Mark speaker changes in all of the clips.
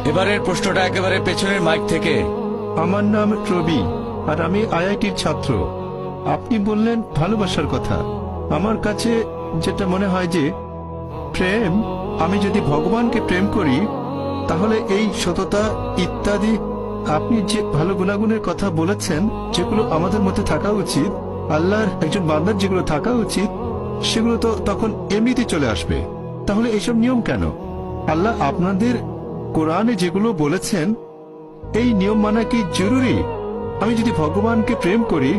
Speaker 1: এবারের প্রশ্নটা একেবারে পেছনের মাইক থেকে।
Speaker 2: আমার নাম রবি, আর আমি আইআইটির ছাত্র। আপনি বললেন ভালোবাসার কথা। আমার কাছে যেটা মনে হয় যে প্রেম, আমি যদি ভগবানকে প্রেম করি তাহলে এই সততা ইত্যাদি আপনি যে ভালো গুণাগুণের কথা বলেছেন, যেগুলো আমাদের মধ্যে থাকা উচিত, আল্লাহর একজন বান্দার যেগুলো থাকা উচিত, সেগুলো তো তখন এমনিতে চলে আসবে। তাহলে এইসব নিয়ম কেন? আল্লাহ আপনাদের কোরআনে যেগুলো বলেছেন, এই নিয়ম মানা কি জরুরি? আমি যদি ভগবানকে প্রেম করি,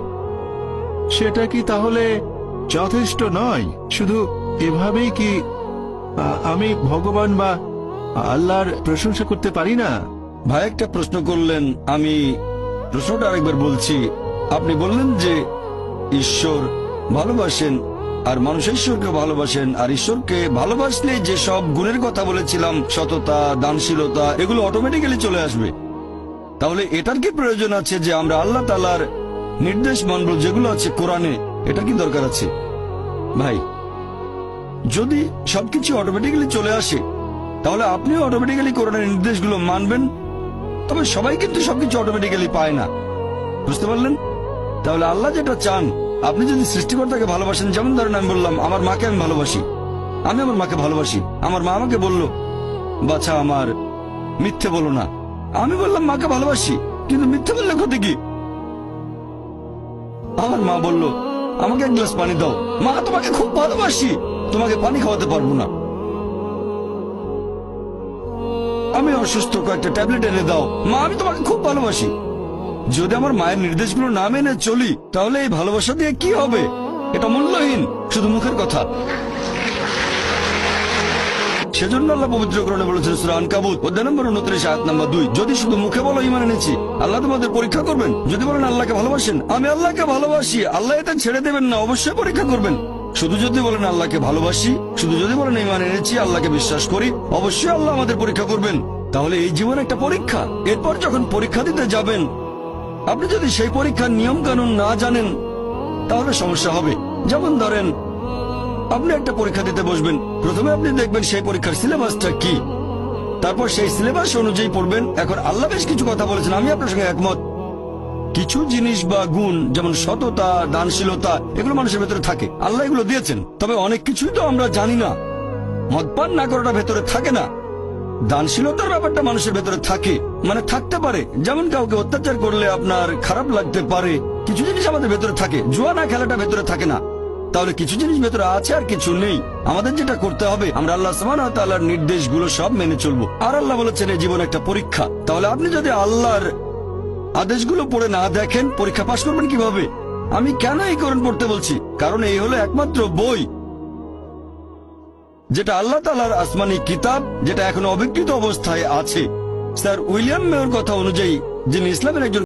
Speaker 2: সেটা কি তাহলে যথেষ্ট নয়? শুধু এভাবেই কি আমি ভগবান বা আল্লাহর প্রশংসা করতে পারি না?
Speaker 3: ভাই একটা প্রশ্ন করলেন, আমি প্রশ্নটা আরেকবার বলছি। আপনি বললেন যে ঈশ্বর ভালোবাসেন আর মানুষ ঈশ্বরকে ভালোবাসেন, আর ঈশ্বরকে ভালোবাসলে যে সব গুণের কথা বলেছিলাম, সততা, দানশীলতা, এগুলো অটোমেটিক্যালি চলে আসবে। তাহলে এটার কি প্রয়োজন আছে যে আমরা আল্লাহ তাআলার নির্দেশ মানব যেগুলো আছে কোরআনে? এটা কি দরকার আছে? ভাই, যদি সবকিছু অটোমেটিক্যালি চলে আসে তাহলে আপনিও অটোমেটিক্যালি কোরআনের নির্দেশগুলো মানবেন। তবে সবাই কিন্তু সবকিছু অটোমেটিক্যালি পায় না, বুঝতে পারলেন? তাহলে আল্লাহ যেটা চান, আপনি যদি সৃষ্টিকর্তাকে ভালোবাসেন, যেমন ধরেন আমি বললাম আমার মাকে আমি ভালোবাসি, আমি আমার মাকে ভালোবাসি। আমার মা আমাকে বলল, বাছা আমার মিথ্যে বলো না। আমি বললাম মাকে ভালোবাসি, কিন্তু মিথ্যে বললে ক্ষতি কি? আমার মা বলল আমাকে এক গ্লাস পানি দাও। মা, তোমাকে খুব ভালোবাসি, তোমাকে পানি খাওয়াতে পারবো না। আমি অসুস্থ, কয়েকটা ট্যাবলেট এনে দাও। মা, আমি তোমাকে খুব ভালোবাসি। যদি আমার মায়ের নির্দেশগুলো না মেনে চলি, তাহলে এই ভালোবাসা দিয়ে কি হবে? এটা মূল্যহীন, শুধু মুখের কথা। সেজন্য আল্লাহ পবিত্র কোরআনে বলেছেন সূরা আনকাবুত অধ্যায় নম্বর 29 আয়াত নম্বর 2, যদি শুধু মুখে বলো ঈমান এনেছি, আল্লাহ তোমাদের পরীক্ষা করবেন। যদি বলেন আল্লাহকে ভালোবাসেন, আমি আল্লাহকে ভালোবাসি, আল্লাহ এটা ছেড়ে দেবেন না, অবশ্যই পরীক্ষা করবেন। শুধু যদি বলেন আল্লাহকে ভালোবাসি, শুধু যদি বলেন ঈমান এনেছি, আল্লাহকে বিশ্বাস করি, অবশ্যই আল্লাহ আমাদের পরীক্ষা করবেন। তাহলে এই জীবন একটা পরীক্ষা। এরপর যখন পরীক্ষা দিতে যাবেন, আপনি যদি সেই পরীক্ষার নিয়ম কানুন না জানেন, তাহলে সমস্যা হবে। যেমন ধরেন আপনি একটা পরীক্ষা দিতে বসবেন, প্রথমে আপনি দেখবেন সেই পরীক্ষার সিলেবাসটা কি, তারপর সেই সিলেবাস অনুযায়ী পড়বেন। এখন আল্লাহ বেশ কিছু কথা বলেছেন, আমি আপনার সঙ্গে একমত। কিছু জিনিস বা গুণ, যেমন সততা, দানশীলতা, এগুলো মানুষের ভেতরে থাকে, আল্লাহ এগুলো দিয়েছেন। তবে অনেক কিছুই তো আমরা জানি না। মদপান না করাটা ভেতরে থাকে না, দানশীলতার ব্যাপারটা মানুষের ভেতরে থাকে, মানে থাকতে পারে। যেমন কাউকে অত্যাচার করলে আপনার খারাপ লাগতে পারে, কিছু জিনিস আমাদের ভেতরে থাকে। জুয়া না খেলাটা ভেতরে থাকে না। তাহলে কিছু জিনিস ভেতরে আছে আর কিছু নেই। আমাদের যেটা করতে হবে, আমরা আল্লাহ সুবহানাহু ওয়া তাআলার নির্দেশগুলো সব মেনে চলবো। আর আল্লাহ বলেছেন এই জীবন একটা পরীক্ষা। তাহলে আপনি যদি আল্লাহর আদেশগুলো পড়ে না দেখেন, পরীক্ষা পাশ করবেন কিভাবে? আমি কেন এই কোরআন পড়তে বলছি? কারণ এই হলো একমাত্র বই যেটা আল্লাহ তাআলার আসমানি কিতাব, যেটা এখনো অবিকৃত অবস্থায় আছে। স্যার উইলিয়াম মেয়র কথা অনুযায়ী, যিনি ইসলামের একজন